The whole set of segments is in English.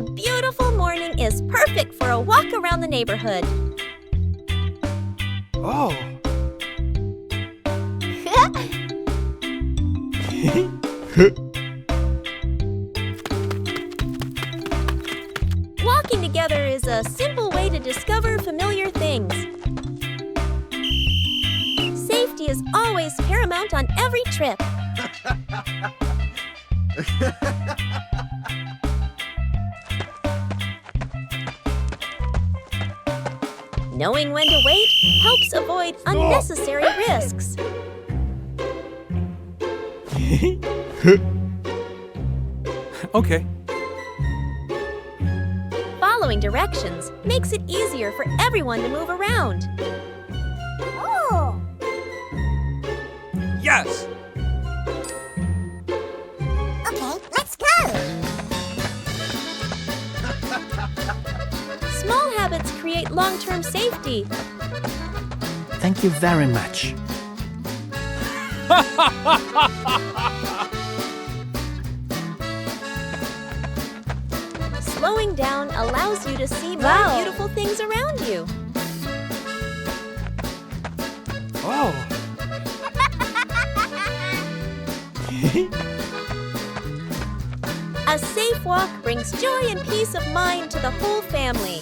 A beautiful morning is perfect for a walk around the neighborhood. Oh. Walking together is a simple way to discover familiar things. Safety is always paramount on every trip. Knowing when to wait helps avoid unnecessary risks. Okay. Following directions makes it easier for everyone to move around. Oh! Yes. Okay, let's go! Small habits create long-term safety. Thank you very much. Slowing down allows you to see more beautiful things around you. Oh. A safe walk brings joy and peace of mind to the whole family.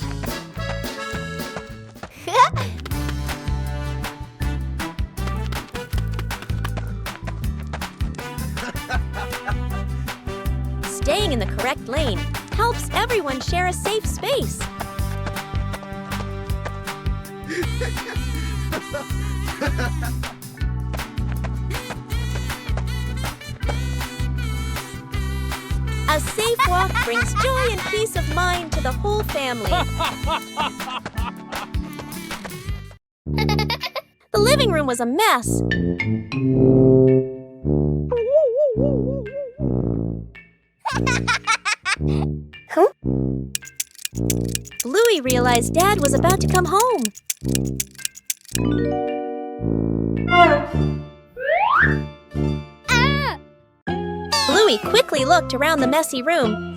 Staying in the correct lane helps everyone share a safe space. A safe walk brings joy and peace of mind to the whole family. The living room was a mess. Huh? Bluey realized Dad was about to come home. Bluey quickly looked around the messy room.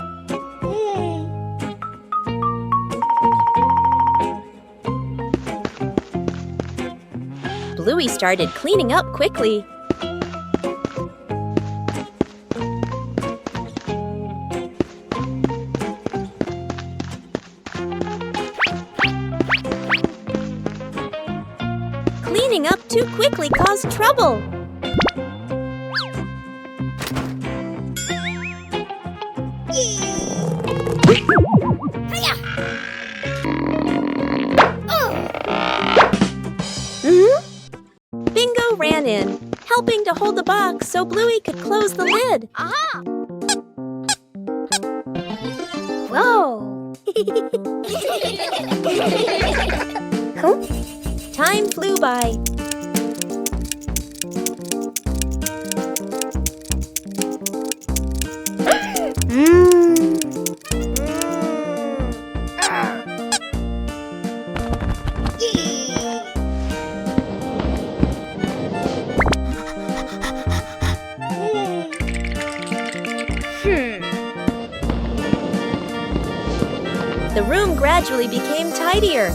Bluey started cleaning up quickly. Cleaning up too quickly caused trouble. Bingo ran in, helping to hold the box so Bluey could close the lid. Aha! Whoa! Time flew by. The room gradually became tidier.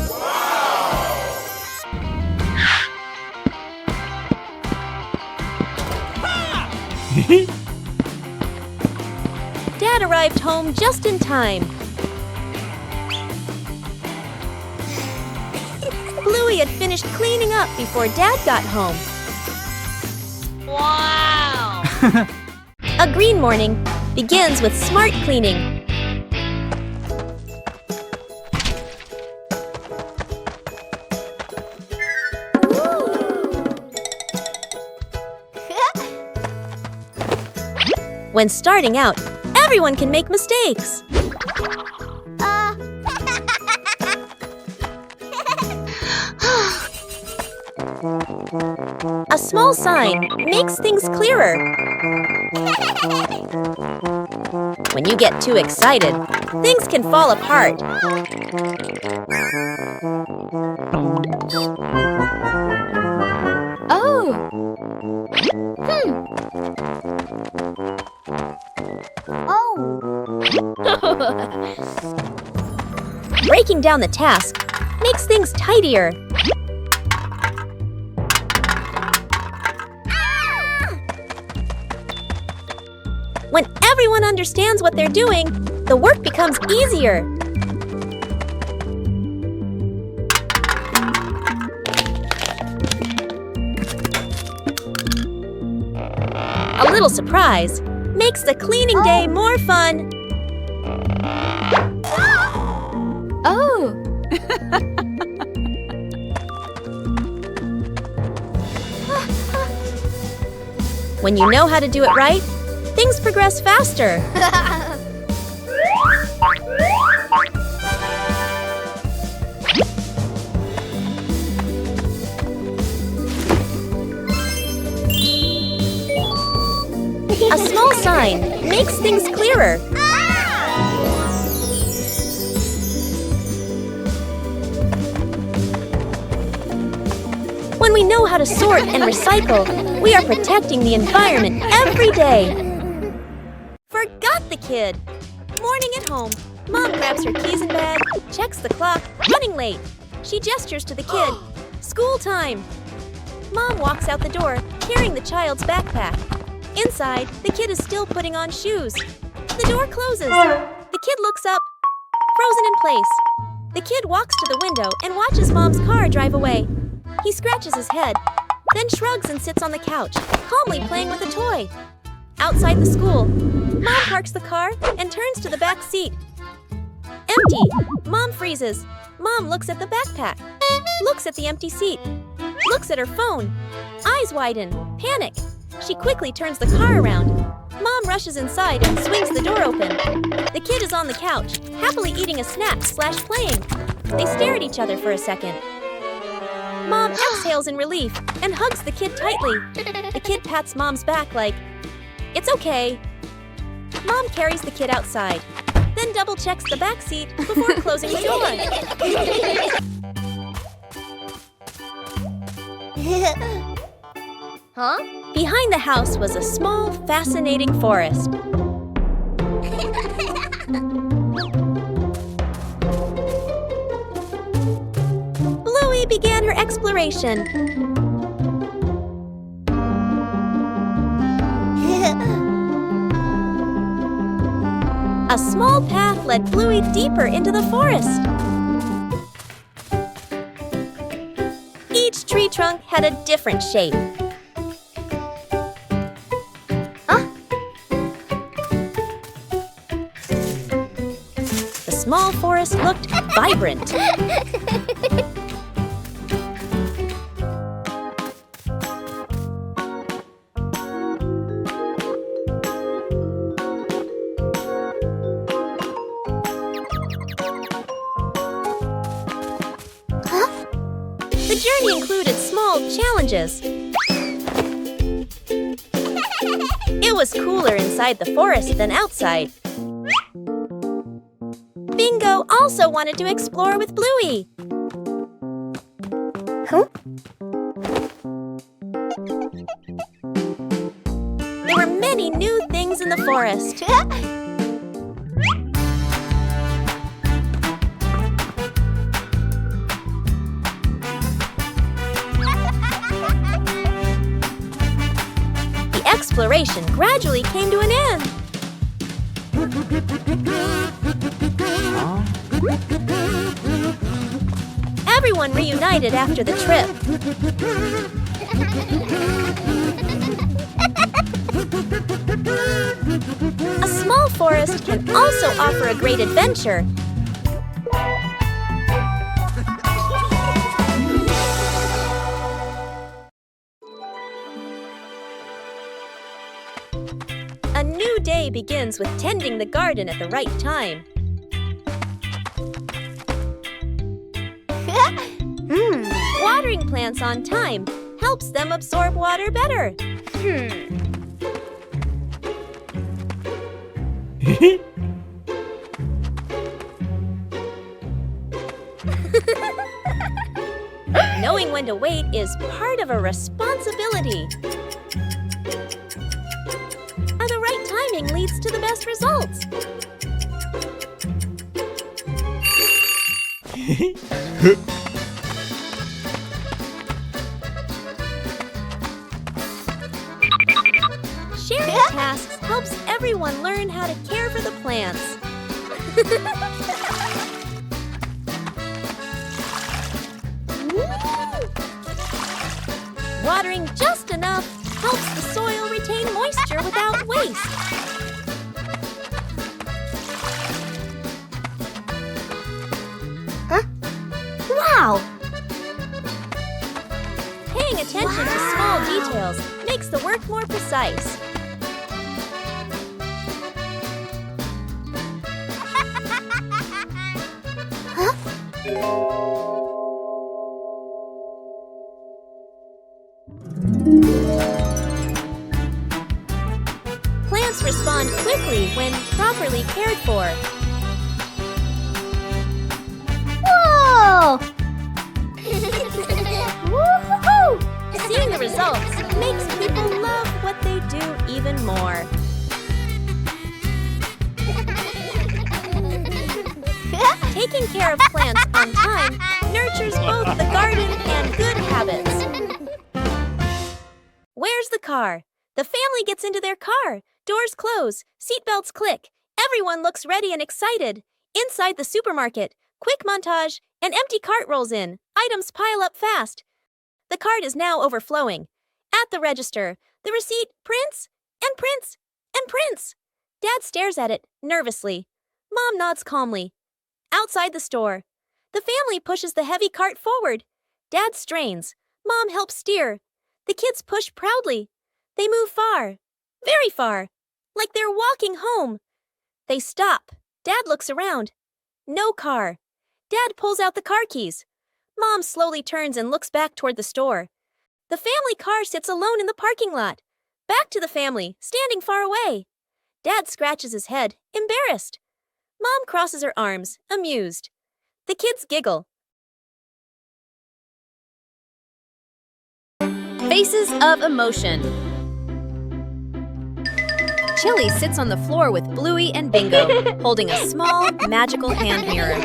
Dad arrived home just in time. Bluey had finished cleaning up before Dad got home. Wow! A green morning begins with smart cleaning. When starting out, everyone can make mistakes. A small sign makes things clearer. When you get too excited, things can fall apart. Oh! Oh! breaking down the task makes things tidier. When everyone understands what they're doing, the work becomes easier. A little surprise makes the cleaning day more fun. Oh! When you know how to do it right, things progress faster. A small sign makes things clearer. When we know how to sort and recycle, we are protecting the environment every day. Forgot the kid. Morning at home. Mom grabs her keys and bag, checks the clock, running late. She gestures to the kid. School time. Mom walks out the door, carrying the child's backpack. Inside, the kid is still putting on shoes. The door closes. The kid looks up, frozen in place. The kid walks to the window and watches Mom's car drive away. He scratches his head, then shrugs and sits on the couch, calmly playing with a toy. Outside the school, Mom parks the car and turns to the back seat. Empty. Mom freezes. Mom looks at the backpack, looks at the empty seat, looks at her phone. Eyes widen. Panic. She quickly turns the car around. Mom rushes inside and swings the door open. The kid is on the couch, happily eating a snack/playing. They stare at each other for a second. Mom exhales in relief and hugs the kid tightly. The kid pats Mom's back like, "It's okay." Mom carries the kid outside, then double-checks the back seat before closing the door. Huh? Behind the house was a small, fascinating forest. Bluey began her exploration. A small path led Bluey deeper into the forest. Each tree trunk had a different shape. The small forest looked vibrant. The journey included small challenges. It was cooler inside the forest than outside. Bingo also wanted to explore with Bluey. There were many new things in the forest. The exploration gradually came to an end. Everyone reunited after the trip. A small forest can also offer a great adventure. A new day begins with tending the garden at the right time. Watering plants on time helps them absorb water better. Knowing when to wait is part of a responsibility. And the right timing leads to the best results. Sharing tasks helps everyone learn how to care for the plants. Watering just enough helps the soil retain moisture without waste. Wow! Paying attention to small details makes the work more precise. Plants respond quickly when properly cared for. Whoa! Woo-hoo-hoo! Seeing the results makes people love what they do even more. Taking care of plants on time nurtures both the garden and good habits. Where's the car? The family gets into their car. Doors close, seatbelts click. Everyone looks ready and excited. Inside the supermarket, quick montage, an empty cart rolls in. Items pile up fast. The cart is now overflowing. At the register, the receipt prints and prints and prints. Dad stares at it nervously. Mom nods calmly. Outside the store, the family pushes the heavy cart forward. Dad strains. Mom helps steer. The kids push proudly. They move far, very far, like they're walking home. They stop. Dad looks around. No car. Dad pulls out the car keys. Mom slowly turns and looks back toward the store. The family car sits alone in the parking lot. Back to the family, standing far away. Dad scratches his head, embarrassed. Mom crosses her arms, amused. The kids giggle. Faces of emotion. Chili sits on the floor with Bluey and Bingo, holding a small, magical hand mirror.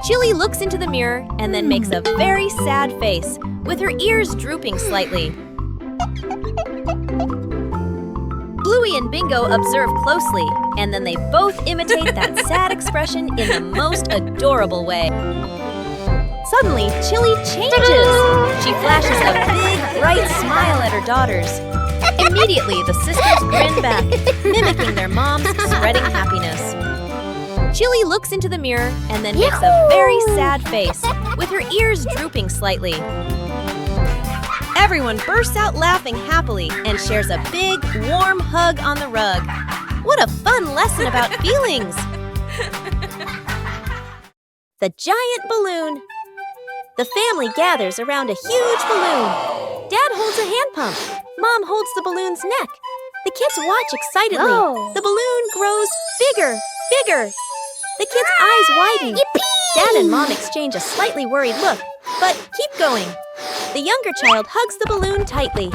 Chili looks into the mirror and then makes a very sad face, with her ears drooping slightly. Bluey and Bingo observe closely, and then they both imitate that sad expression in the most adorable way. Suddenly, Chili changes. She flashes a big, bright smile at her daughters. Immediately, the sisters grin back, mimicking their mom's spreading happiness. Chili looks into the mirror and then makes a very sad face, with her ears drooping slightly. Everyone bursts out laughing happily and shares a big, warm hug on the rug. What a fun lesson about feelings! The giant balloon. The family gathers around a huge balloon. Dad holds a hand pump. Mom holds the balloon's neck. The kids watch excitedly. Whoa. The balloon grows bigger, bigger. The kids' eyes widen. Yippee! Dad and Mom exchange a slightly worried look, but keep going. The younger child hugs the balloon tightly.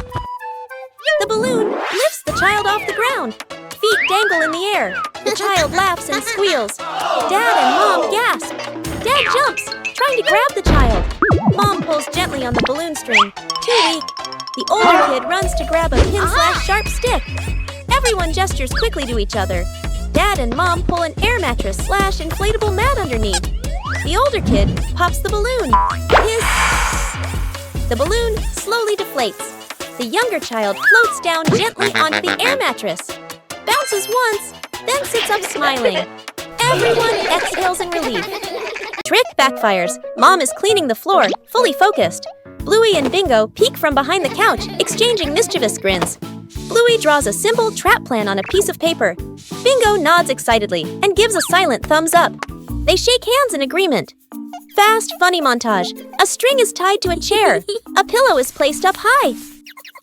The balloon lifts the child off the ground. Feet dangle in the air. The child laughs and squeals. Dad and Mom gasp. Dad jumps, trying to grab the child. Mom pulls gently on the balloon string. Too weak. The older kid runs to grab a pin/sharp stick. Everyone gestures quickly to each other. Dad and Mom pull an air mattress/inflatable mat underneath. The older kid pops the balloon. The balloon slowly deflates. The younger child floats down gently onto the air mattress. Bounces once, then sits up smiling. Everyone exhales in relief. Trick backfires. Mom is cleaning the floor, fully focused. Bluey and Bingo peek from behind the couch, exchanging mischievous grins. Bluey draws a simple trap plan on a piece of paper. Bingo nods excitedly and gives a silent thumbs up. They shake hands in agreement. Fast, funny montage. A string is tied to a chair. A pillow is placed up high.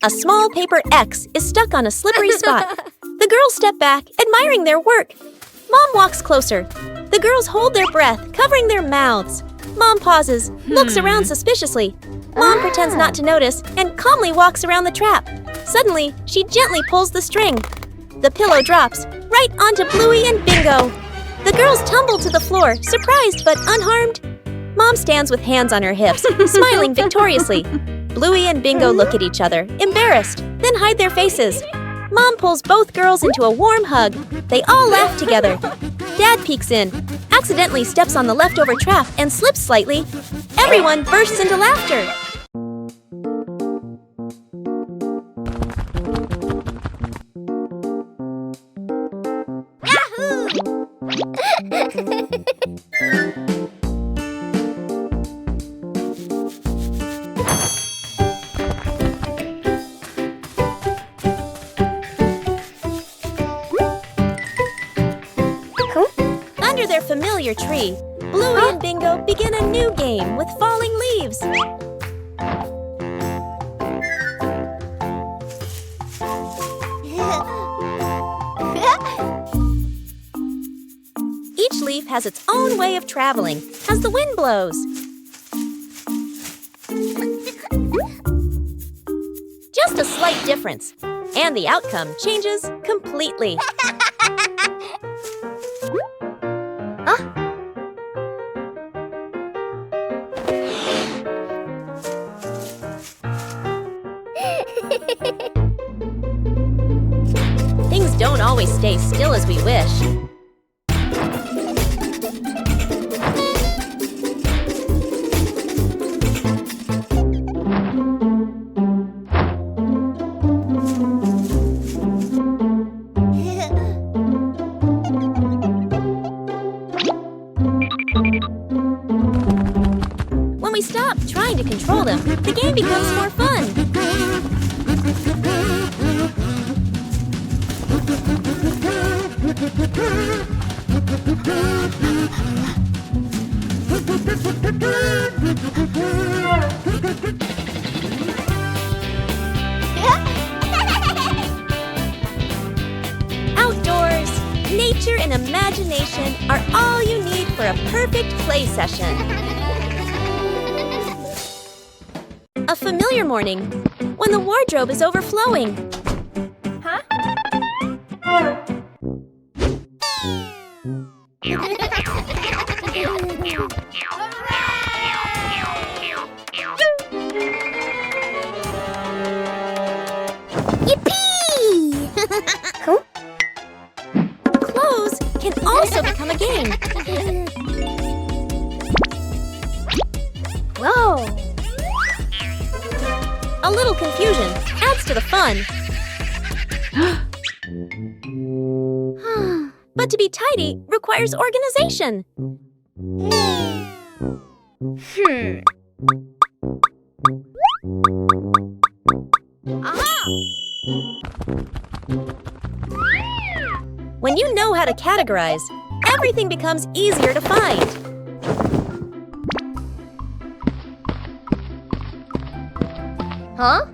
A small paper X is stuck on a slippery spot. The girls step back, admiring their work. Mom walks closer. The girls hold their breath, covering their mouths. Mom pauses, looks around suspiciously. Mom pretends not to notice and calmly walks around the trap. Suddenly, she gently pulls the string. The pillow drops right onto Bluey and Bingo. The girls tumble to the floor, surprised but unharmed. Mom stands with hands on her hips, smiling victoriously. Bluey and Bingo look at each other, embarrassed, then hide their faces. Mom pulls both girls into a warm hug. They all laugh together. Dad peeks in, accidentally steps on the leftover trap and slips slightly. Everyone bursts into laughter. Under their familiar tree, Bluey and Bingo begin a new game with falling leaves. Each leaf has its own way of traveling as the wind blows. Just a slight difference, and the outcome changes completely. Things don't always stay still as we wish. When we stop trying to control them, the game becomes more fun. Outdoors, nature and imagination are all you need for a perfect play session. A familiar morning when the wardrobe is overflowing. Yippee! Clothes can also become a game. Whoa! A little confusion adds to the fun. But to be tidy requires organization. When you know how to categorize, everything becomes easier to find. Huh?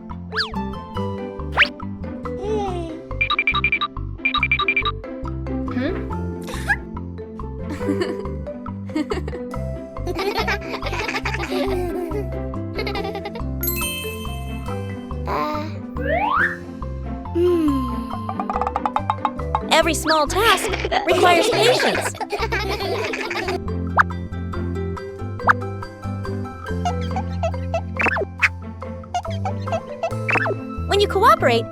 Every small task requires patience. When you cooperate,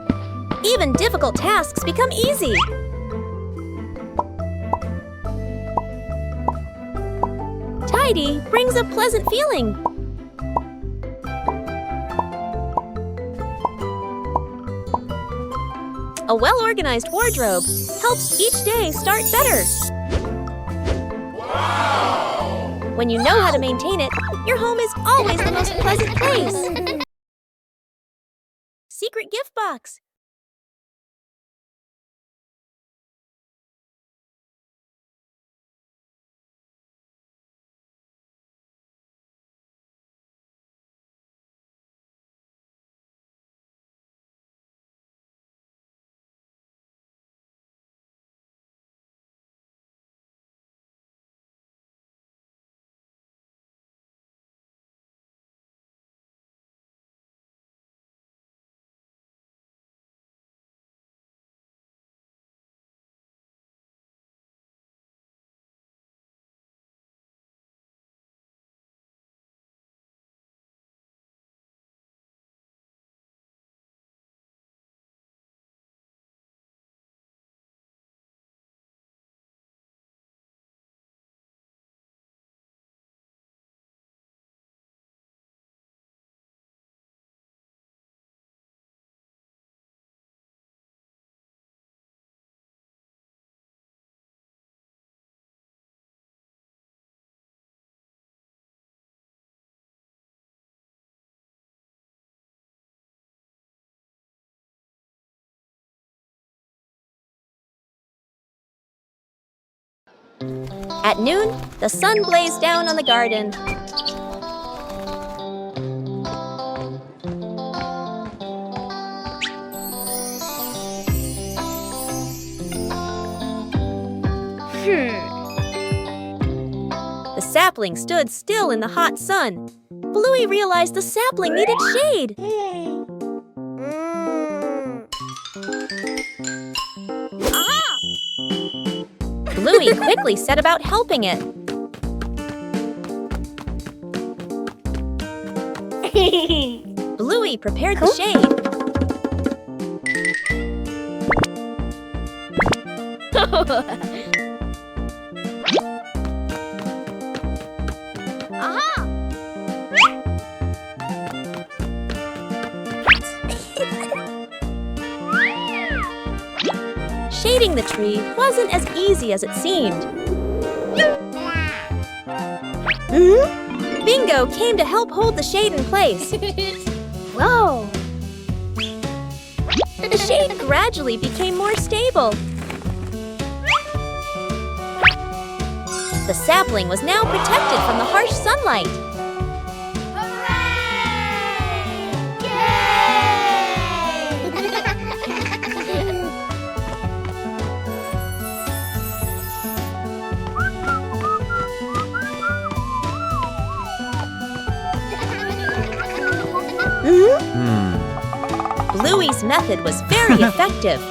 even difficult tasks become easy. Tidy brings a pleasant feeling. A well-organized wardrobe helps each day start better. Wow! When you know how to maintain it, your home is always the most pleasant place. Secret gift box. At noon, the sun blazed down on the garden. The sapling stood still in the hot sun. Bluey realized the sapling needed shade. Bluey quickly set about helping it. Bluey prepared the shade. Shading the tree wasn't as easy as it seemed. Bingo came to help hold the shade in place. Whoa! The shade gradually became more stable. The sapling was now protected from the harsh sunlight. Bluey's method was very effective.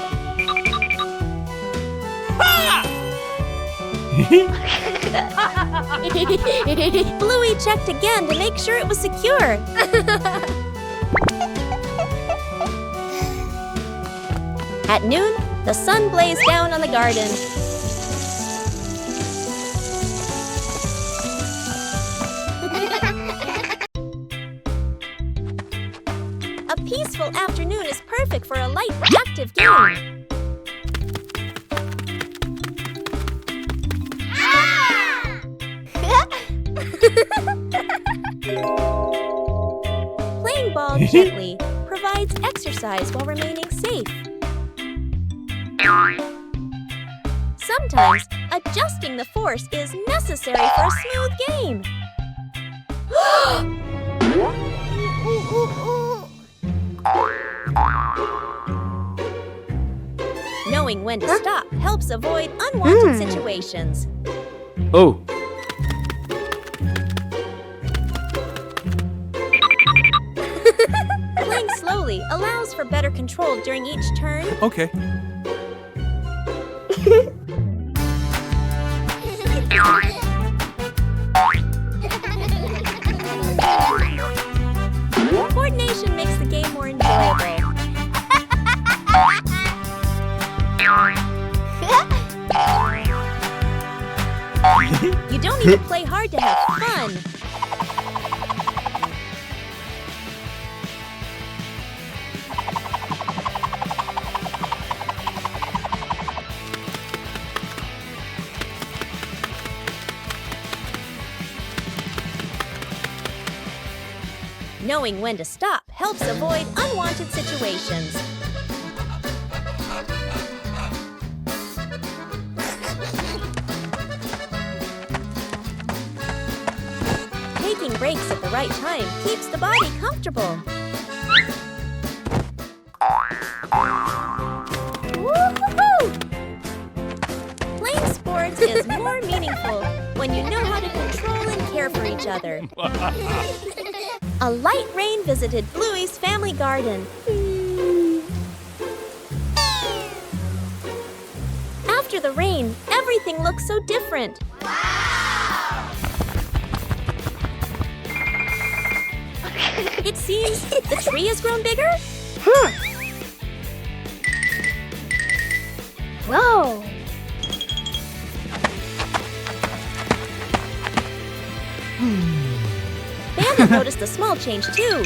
Bluey checked again to make sure it was secure. At noon, the sun blazed down on the garden. A peaceful afternoon is perfect for a light, active game. Playing ball gently provides exercise while remaining safe. Sometimes, adjusting the force is necessary for a smooth game. Knowing when to stop helps avoid unwanted situations. Oh. Playing slowly allows for better control during each turn. Okay. Coordination makes the game more enjoyable. You don't need to play hard to have fun. Knowing when to stop helps avoid unwanted situations. Taking breaks at the right time keeps the body comfortable. Woo-hoo-hoo! Playing sports is more meaningful when you know how to control and care for each other. A light rain visited Bluey's family garden. After the rain, everything looks so different. It seems the tree has grown bigger. Whoa! Bandit noticed a small change too.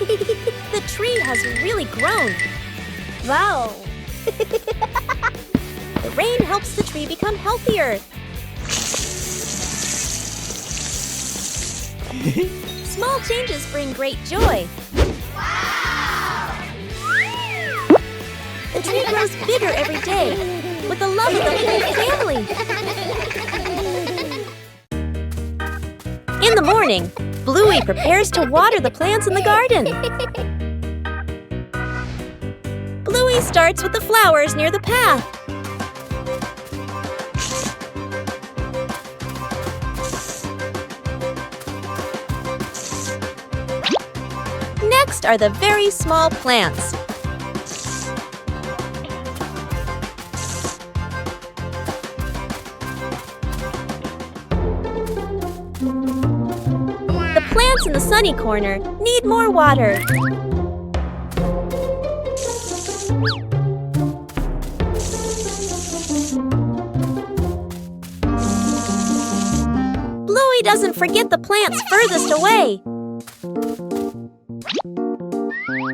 The tree has really grown. Wow! The rain helps the tree become healthier. Small changes bring great joy. The tree grows bigger every day, with the love of the whole family. In the morning, Bluey prepares to water the plants in the garden. Bluey starts with the flowers near the path. Next are the very small plants. The plants in the sunny corner need more water. Bluey doesn't forget the plants furthest away.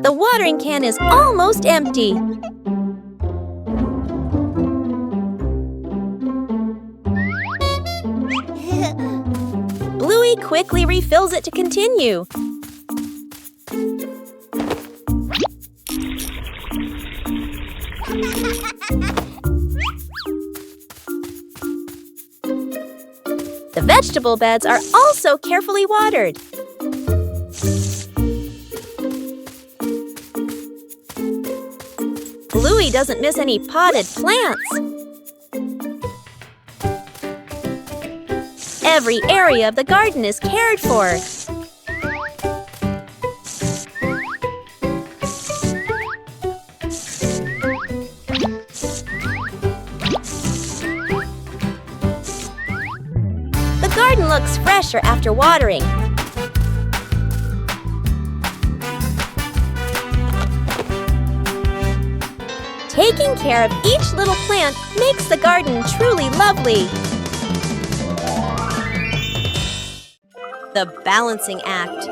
The watering can is almost empty. Bluey quickly refills it to continue. The vegetable beds are also carefully watered. Bluey doesn't miss any potted plants. Every area of the garden is cared for. The garden looks fresher after watering. Taking care of each little plant makes the garden truly lovely. The balancing act.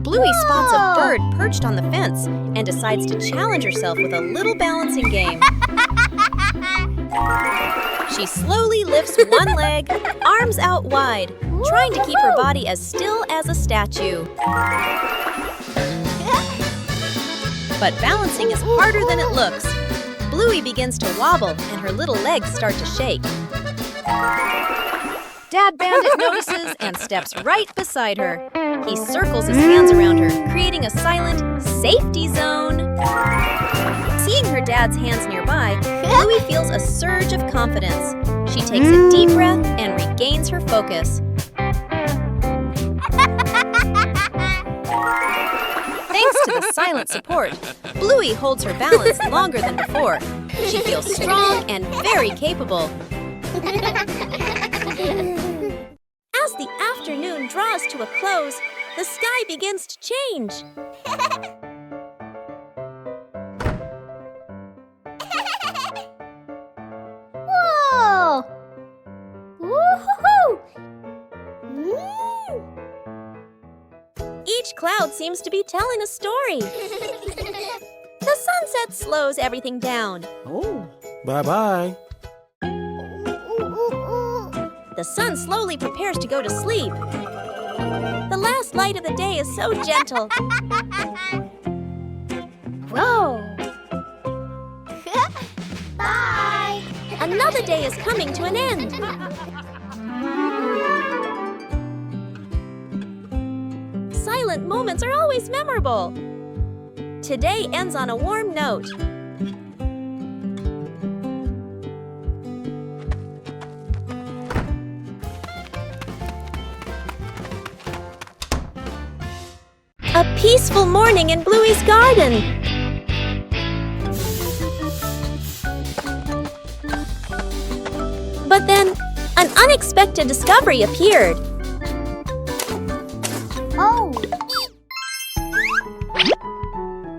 Bluey spots a bird perched on the fence and decides to challenge herself with a little balancing game. She slowly lifts one leg, arms out wide, trying to keep her body as still as a statue. But balancing is harder than it looks. Bluey begins to wobble and her little legs start to shake. Dad Bandit notices and steps right beside her. He circles his hands around her, creating a silent safety zone. Seeing her dad's hands nearby, Bluey feels a surge of confidence. She takes a deep breath and regains her focus. Thanks to the silent support, Bluey holds her balance longer than before. She feels strong and very capable. As the afternoon draws to a close, the sky begins to change. Whoa! Woo-hoo-hoo! Each cloud seems to be telling a story. The sunset slows everything down. Oh, bye-bye. The sun slowly prepares to go to sleep. The last light of the day is so gentle. Whoa! Bye! Another day is coming to an end. Silent moments are always memorable. Today ends on a warm note. A peaceful morning in Bluey's garden. But then, an unexpected discovery appeared. Oh!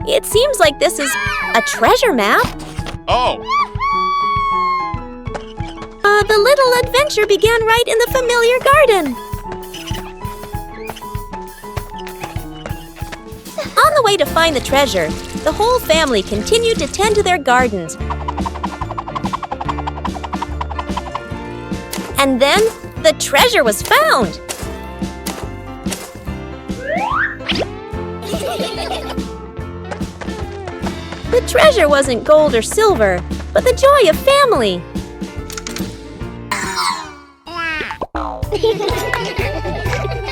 It seems like this is a treasure map. Oh! The little adventure began right in the familiar garden. On the way to find the treasure, the whole family continued to tend to their gardens. And then, the treasure was found. The treasure wasn't gold or silver, but the joy of family.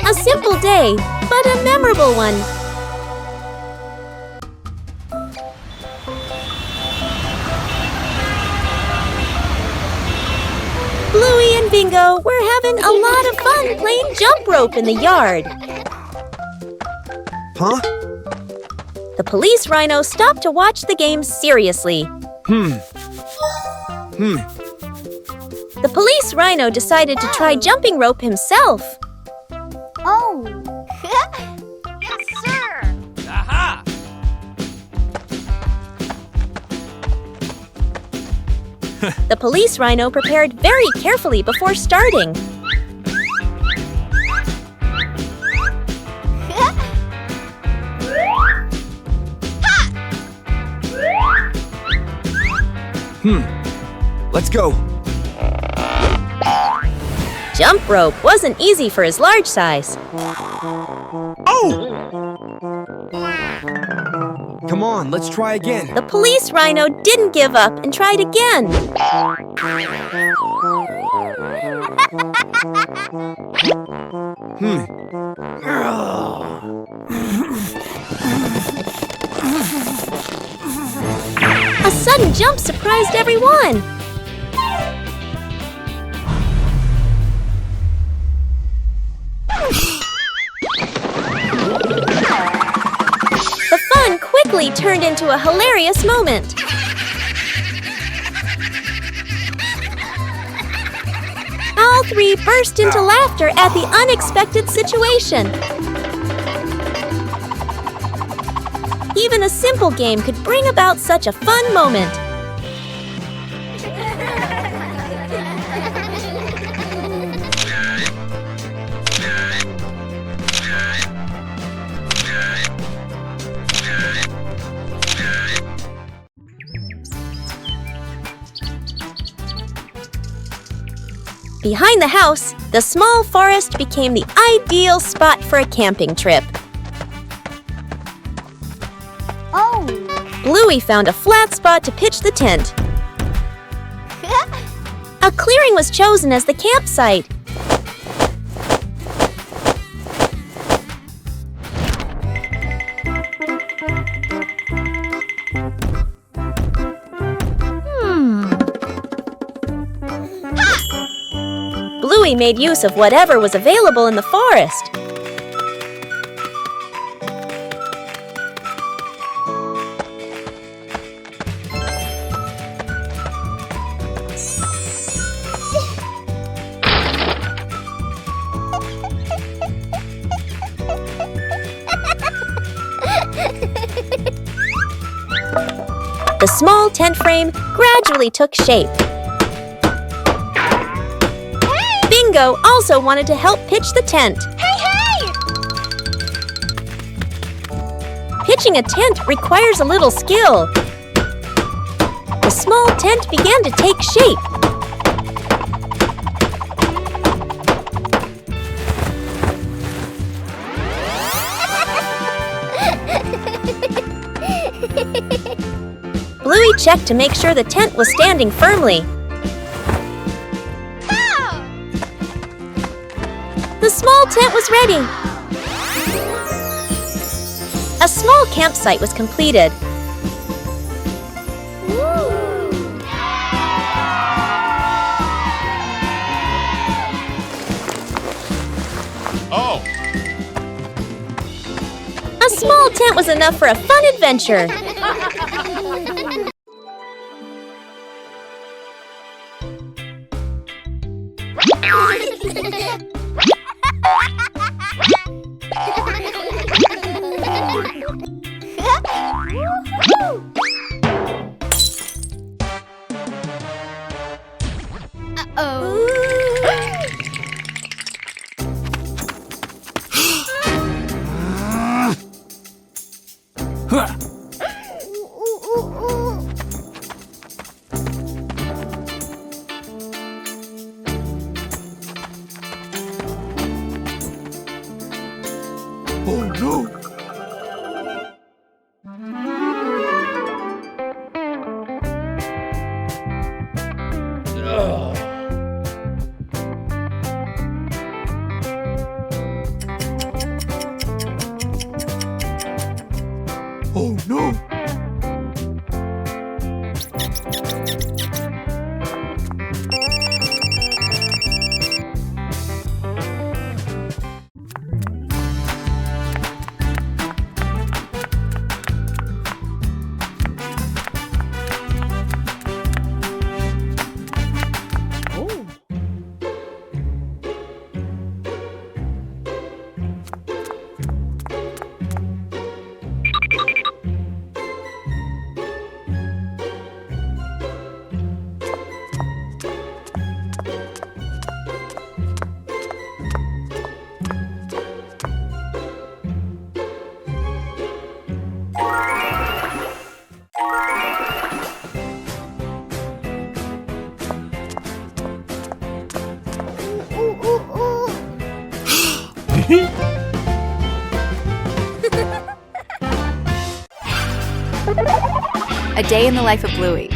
A simple day, but a memorable one. Bluey and Bingo were having a lot of fun playing jump rope in the yard. Huh? The police rhino stopped to watch the game seriously. The police rhino decided to try jumping rope himself. Oh. Yes, sir. Aha! The police rhino prepared very carefully before starting. Let's go. Jump rope wasn't easy for his large size. Oh! Come on, let's try again. The police rhino didn't give up and tried again. A sudden jump surprised everyone. The fun quickly turned into a hilarious moment. All three burst into laughter at the unexpected situation. Even a simple game could bring about such a fun moment. Behind the house, the small forest became the ideal spot for a camping trip. Oh. Bluey found a flat spot to pitch the tent. A clearing was chosen as the campsite. Bluey made use of whatever was available in the forest. The small tent frame gradually took shape. Bingo also wanted to help pitch the tent. Hey! Pitching a tent requires a little skill. The small tent began to take shape. Bluey checked to make sure the tent was standing firmly. The small tent was ready. A small campsite was completed. Oh! A small tent was enough for a fun adventure. Oh no! A day in the life of Bluey.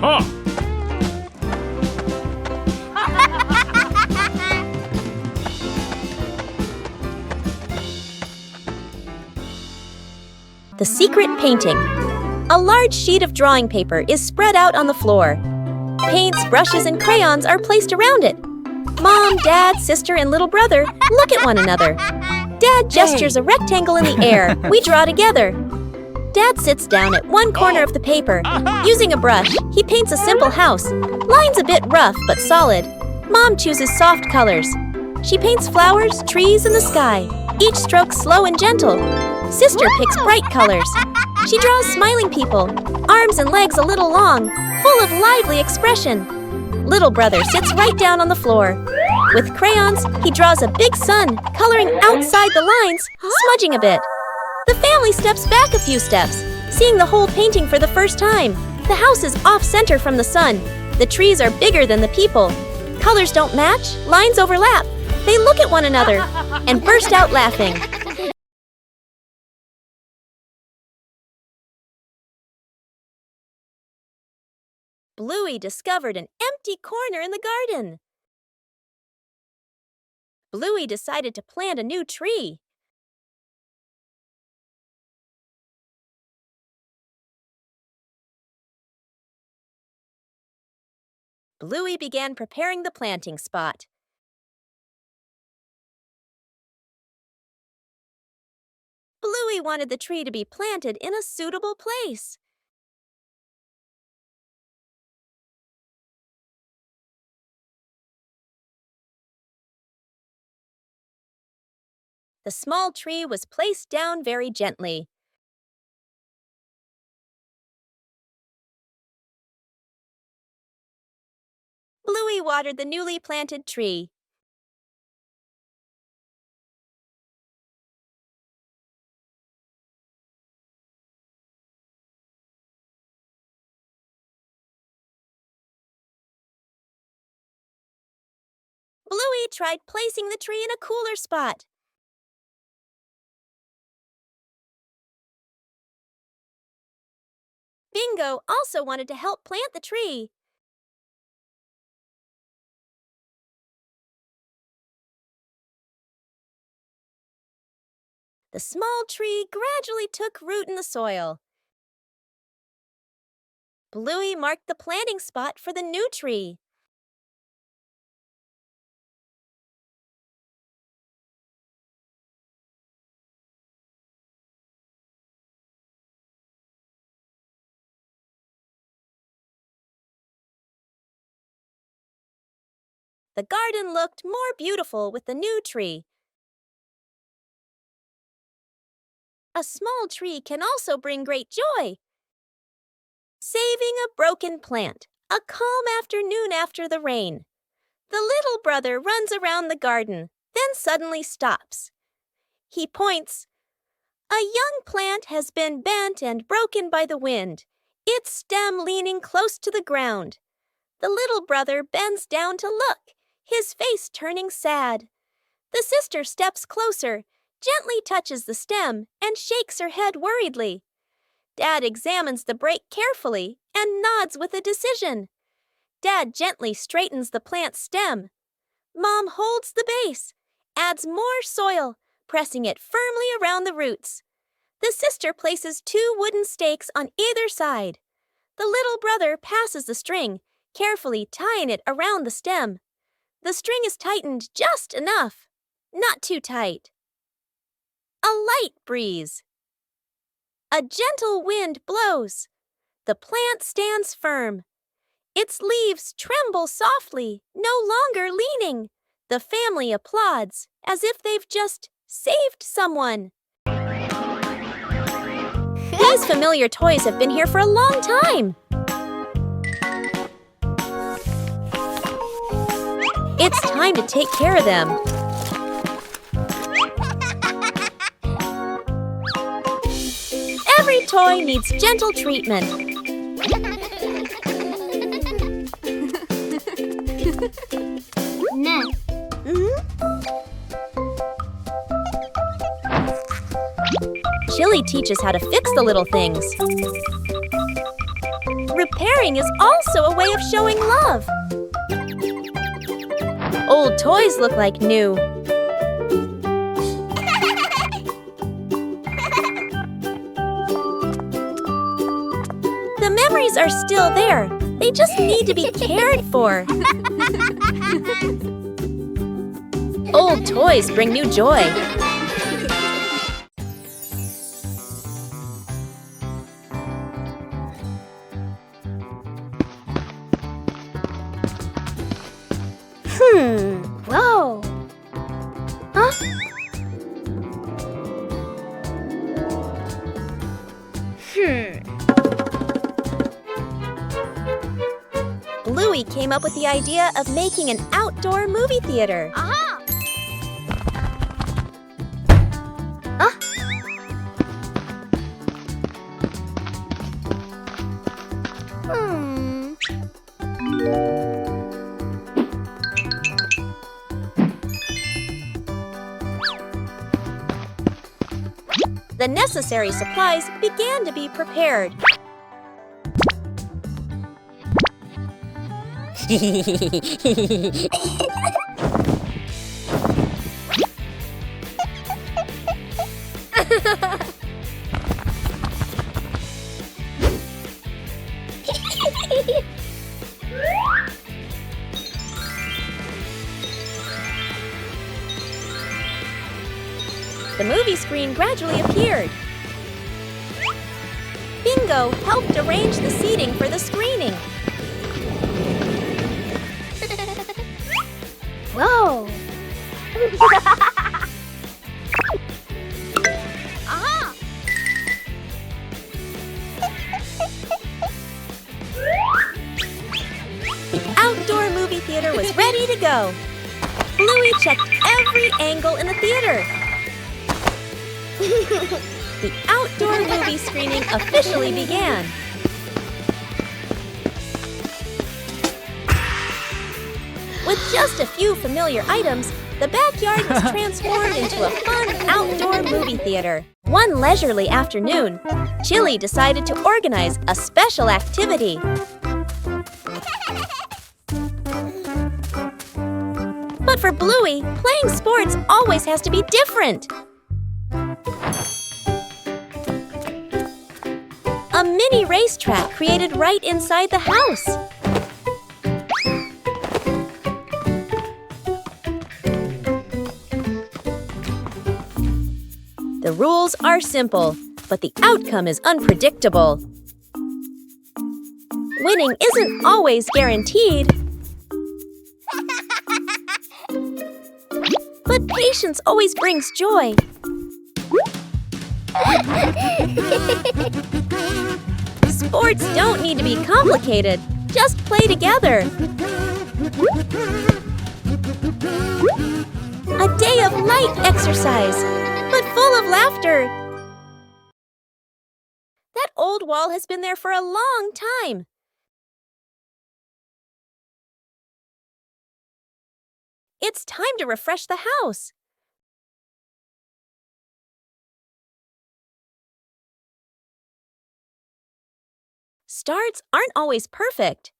Huh. The secret painting. A large sheet of drawing paper is spread out on the floor. Paints, brushes, and crayons are placed around it. Mom, Dad, sister, and little brother look at one another. Dad gestures a rectangle in the air. We draw together. Dad sits down at one corner of the paper. Using a brush, he paints a simple house. Lines a bit rough but solid. Mom chooses soft colors. She paints flowers, trees, and the sky. Each stroke slow and gentle. Sister picks bright colors. She draws smiling people, arms and legs a little long, full of lively expression. Little brother sits right down on the floor. With crayons, he draws a big sun, coloring outside the lines, smudging a bit. The family steps back a few steps, seeing the whole painting for the first time. The house is off-center from the sun. The trees are bigger than the people. Colors don't match, lines overlap. They look at one another and burst out laughing. Bluey discovered an empty corner in the garden. Bluey decided to plant a new tree. Bluey began preparing the planting spot. Bluey wanted the tree to be planted in a suitable place. The small tree was placed down very gently. Bluey watered the newly planted tree. Bluey tried placing the tree in a cooler spot. Bingo also wanted to help plant the tree. The small tree gradually took root in the soil. Bluey marked the planting spot for the new tree. The garden looked more beautiful with the new tree. A small tree can also bring great joy. Saving a broken plant, a calm afternoon after the rain. The little brother runs around the garden, then suddenly stops. He points. A young plant has been bent and broken by the wind, its stem leaning close to the ground. The little brother bends down to look, his face turning sad. The sister steps closer, gently touches the stem, and shakes her head worriedly. Dad examines the break carefully and nods with a decision. Dad gently straightens the plant's stem. Mom holds the base, adds more soil, pressing it firmly around the roots. The sister places 2 wooden stakes on either side. The little brother passes the string, carefully tying it around the stem. The string is tightened just enough, not too tight. A light breeze. A gentle wind blows. The plant stands firm. Its leaves tremble softly, no longer leaning. The family applauds as if they've just saved someone. These familiar toys have been here for a long time. It's time to take care of them. Every toy needs gentle treatment. Net. Chili teaches how to fix the little things. Repairing is also a way of showing love. Old toys look like new. The memories are still there. They just need to be cared for. Old toys bring new joy. Whoa. Huh? Bluey came up with the idea of making an outdoor movie theater. Aha! The necessary supplies began to be prepared. The movie screen gradually appeared. Bingo helped arrange the seating for the screening. Whoa. Aha! The outdoor movie theater was ready to go. Bluey checked every angle in the theater. The outdoor movie screening officially began. With just a few familiar items, the backyard was transformed into a fun outdoor movie theater. One leisurely afternoon, Chili decided to organize a special activity. But for Bluey, playing sports always has to be different. A mini racetrack created right inside the house. The rules are simple, but the outcome is unpredictable. Winning isn't always guaranteed. But patience always brings joy. Sports don't need to be complicated. Just play together. A day of light exercise, but full of laughter. That old wall has been there for a long time. It's time to refresh the house. starts aren't always perfect.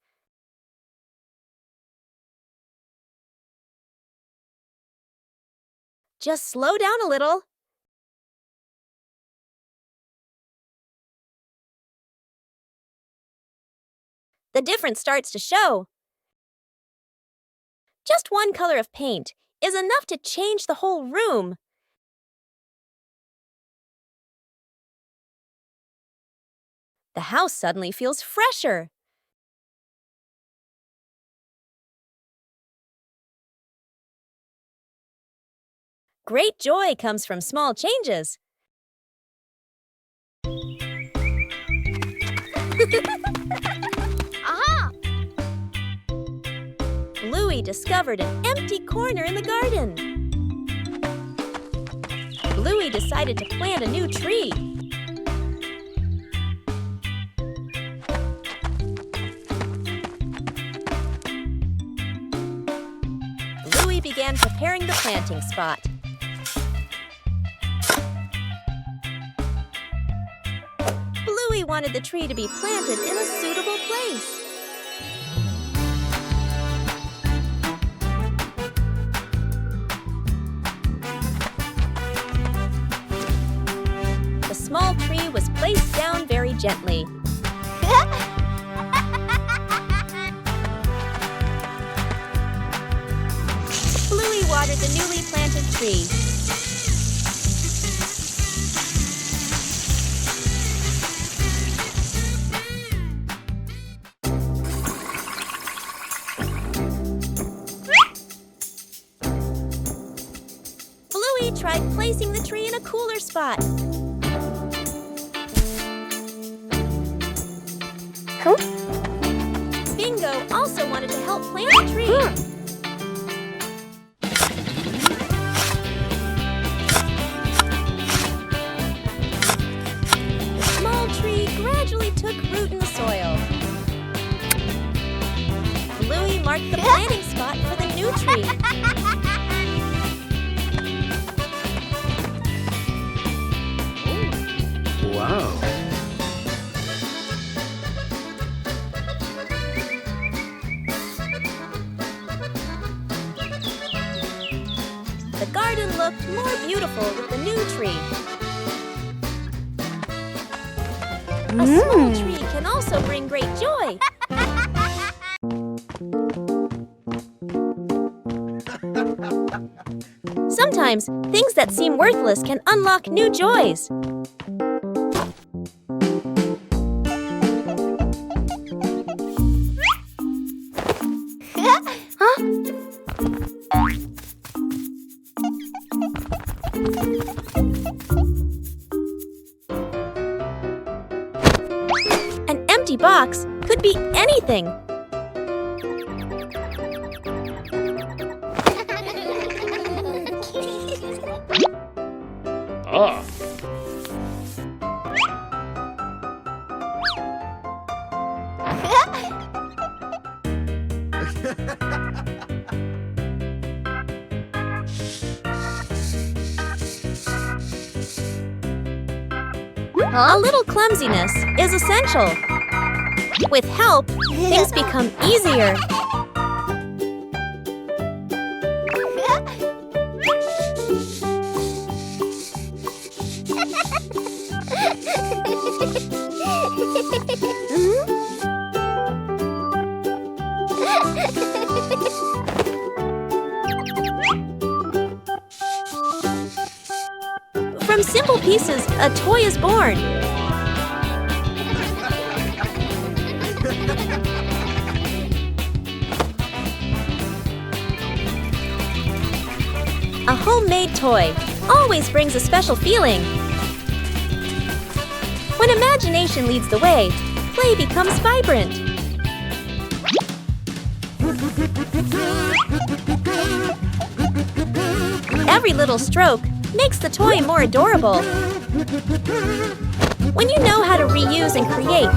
Just slow down a little. The difference starts to show. Just one color of paint is enough to change the whole room. The house suddenly feels fresher. Great joy comes from small changes. Aha! Bluey discovered an empty corner in the garden. Bluey decided to plant a new tree. Bluey began preparing the planting spot. Bluey wanted the tree to be planted in a suitable place. The small tree was placed down very gently. Bluey watered the newly planted tree. Bluey tried placing the tree in a cooler spot. Bingo also wanted to help plant the tree. The small tree gradually took root in the soil. Bluey marked the planting spot for the new tree. Wow. The garden looked more beautiful with the new tree. A small tree can also bring great joy. Sometimes, things that seem worthless can unlock new joys. An empty box could be anything. Ah. A little clumsiness is essential. With help, things become easier. From simple pieces, a toy is born. A homemade toy always brings a special feeling. When imagination leads the way, play becomes vibrant. Every little stroke makes the toy more adorable. When you know how to reuse and create,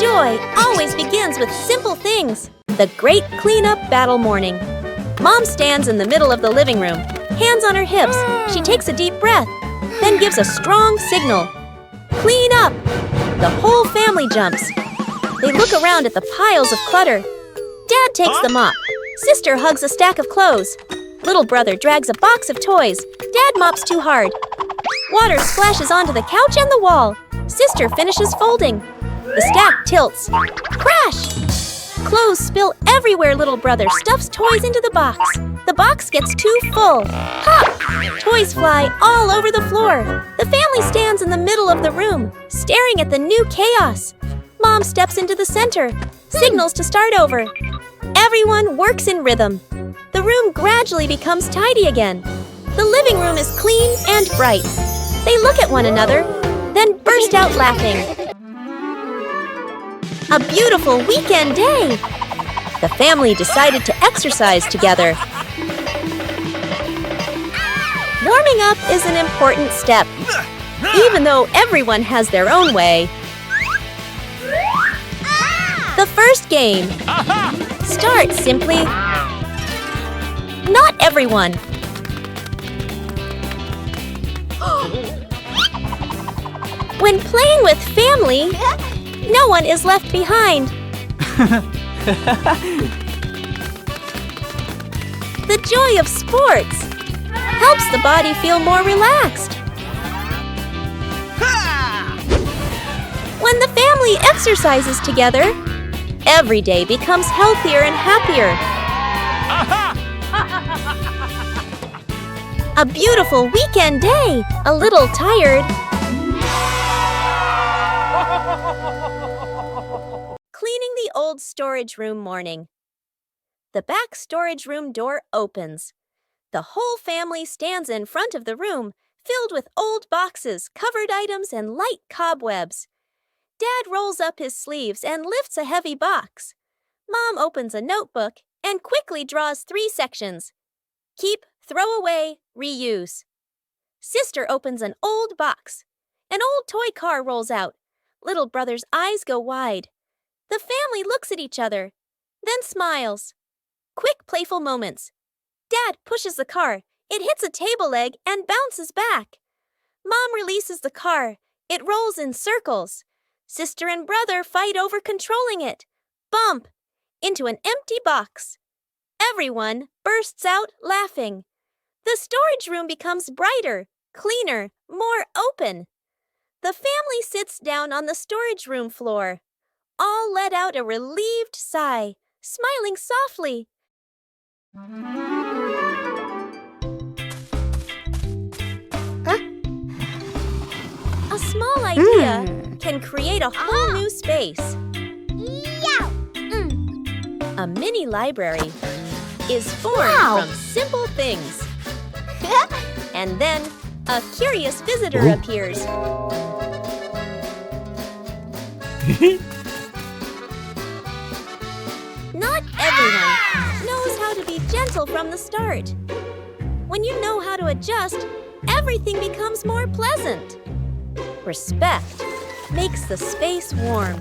joy always begins with simple things. The great cleanup battle morning. Mom stands in the middle of the living room, hands on her hips. She takes a deep breath, then gives a strong signal. Clean up! The whole family jumps. They look around at the piles of clutter. Dad takes the mop. Sister hugs a stack of clothes. Little brother drags a box of toys. Dad mops too hard. Water splashes onto the couch and the wall. Sister finishes folding. The stack tilts. Crash! Clothes spill everywhere. Little brother stuffs toys into the box. The box gets too full. Pop! Toys fly all over the floor. The family stands in the middle of the room, staring at the new chaos. Mom steps into the center, signals to start over. Everyone works in rhythm. The room gradually becomes tidy again. The living room is clean and bright. They look at one another, then burst out laughing. A beautiful weekend day! The family decided to exercise together. Warming up is an important step, even though everyone has their own way. The first game. Start simply. Not everyone. When playing with family, no one is left behind. The joy of sports helps the body feel more relaxed. When the family exercises together, every day becomes healthier and happier. A beautiful weekend day, a little tired. Cleaning the old storage room morning. The back storage room door opens. The whole family stands in front of the room, filled with old boxes, covered items, and light cobwebs. Dad rolls up his sleeves and lifts a heavy box. Mom opens a notebook and quickly draws 3 sections. Keep, throw away, reuse. Sister opens an old box. An old toy car rolls out. Little brother's eyes go wide. The family looks at each other, then smiles. Quick, playful moments. Dad pushes the car. It hits a table leg and bounces back. Mom releases the car. It rolls in circles. Sister and brother fight over controlling it. Bump! Into an empty box. Everyone bursts out laughing. The storage room becomes brighter, cleaner, more open. The family sits down on the storage room floor. All let out a relieved sigh, smiling softly. A small idea can create a whole new space. A mini library is formed from simple things. And then a curious visitor appears. Not everyone knows how to be gentle from the start. When you know how to adjust, everything becomes more pleasant. Respect makes the space warm.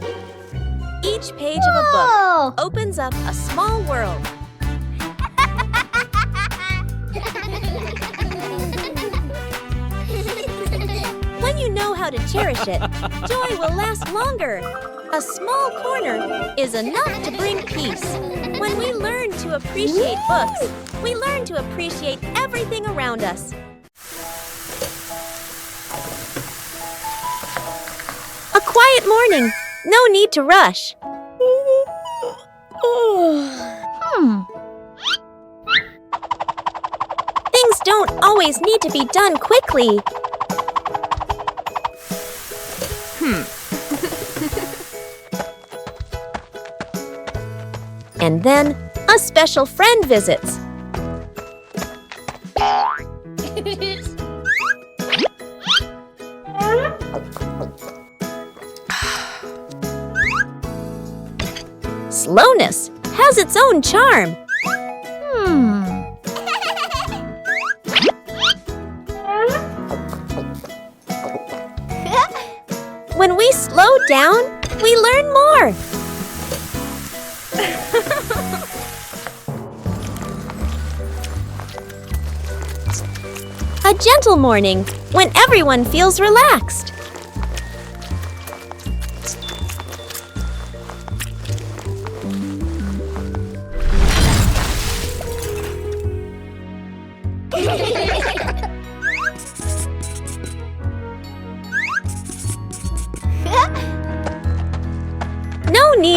Each page of a book opens up a small world. When you know how to cherish it, joy will last longer. A small corner is enough to bring peace. When we learn to appreciate books, we learn to appreciate everything around us. A quiet morning. No need to rush. Things don't always need to be done quickly. And then a special friend visits. Slowness has its own charm. When we slow down, we learn more. A gentle morning when everyone feels relaxed.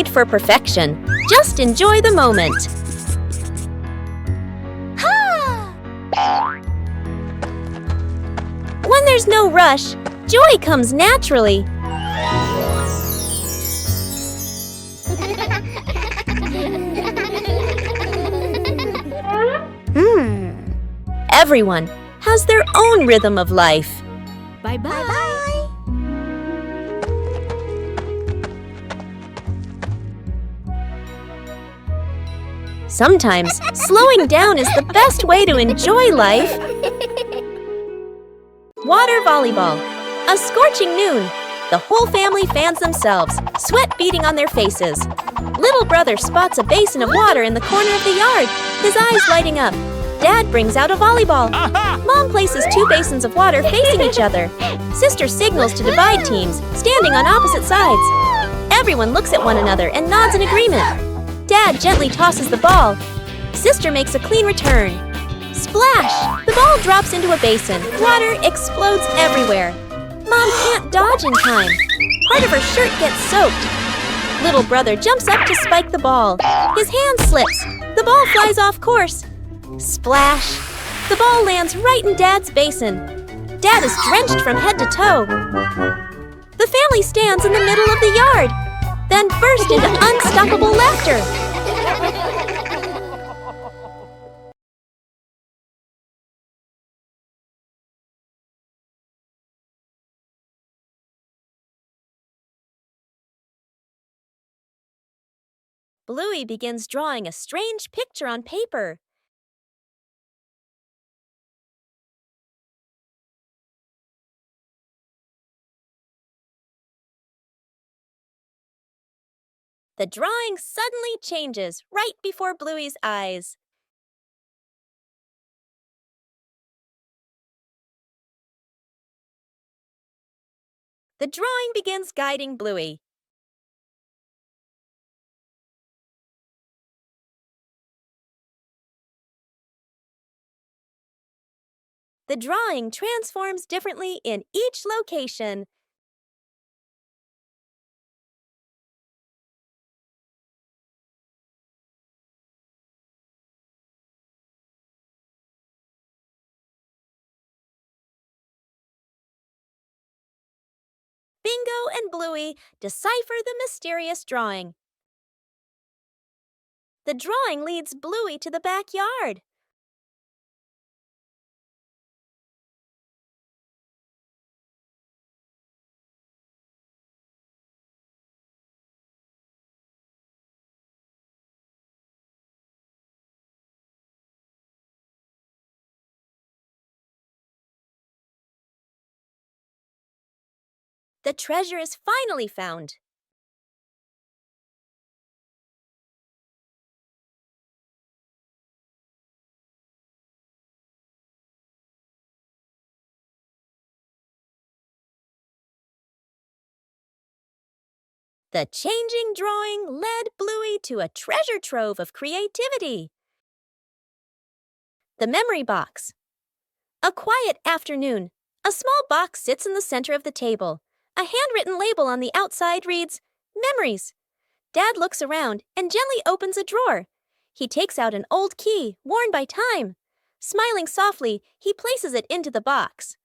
need for perfection. Just enjoy the moment. When there's no rush, joy comes naturally. Everyone has their own rhythm of life. Bye-bye. Sometimes, slowing down is the best way to enjoy life. Water volleyball. A scorching noon. The whole family fans themselves, sweat beading on their faces. Little brother spots a basin of water in the corner of the yard, his eyes lighting up. Dad brings out a volleyball. Mom places 2 basins of water facing each other. Sister signals to divide teams, standing on opposite sides. Everyone looks at one another and nods in agreement. Dad gently tosses the ball. Sister makes a clean return. Splash! The ball drops into a basin. Water explodes everywhere. Mom can't dodge in time. Part of her shirt gets soaked. Little brother jumps up to spike the ball. His hand slips. The ball flies off course. Splash! The ball lands right in Dad's basin. Dad is drenched from head to toe. The family stands in the middle of the yard, then burst into unstoppable laughter. Bluey begins drawing a strange picture on paper. The drawing suddenly changes right before Bluey's eyes. The drawing begins guiding Bluey. The drawing transforms differently in each location. Bingo and Bluey decipher the mysterious drawing. The drawing leads Bluey to the backyard. The treasure is finally found. The changing drawing led Bluey to a treasure trove of creativity. The memory box. A quiet afternoon. A small box sits in the center of the table. A handwritten label on the outside reads, Memories. Dad looks around and gently opens a drawer. He takes out an old key, worn by time. Smiling softly, he places it into the box.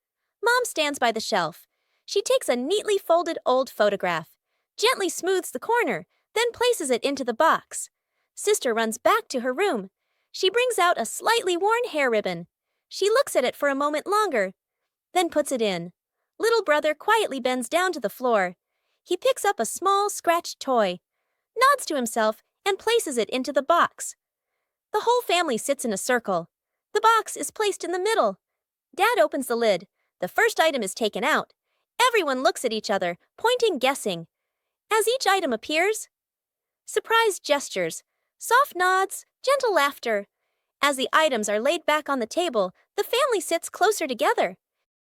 Mom stands by the shelf. She takes a neatly folded old photograph, gently smooths the corner, then places it into the box. Sister runs back to her room. She brings out a slightly worn hair ribbon. She looks at it for a moment longer, then puts it in. Little brother quietly bends down to the floor. He picks up a small, scratched toy, nods to himself, and places it into the box. The whole family sits in a circle. The box is placed in the middle. Dad opens the lid. The first item is taken out. Everyone looks at each other, pointing, guessing. As each item appears, surprised gestures, soft nods, gentle laughter. As the items are laid back on the table, the family sits closer together.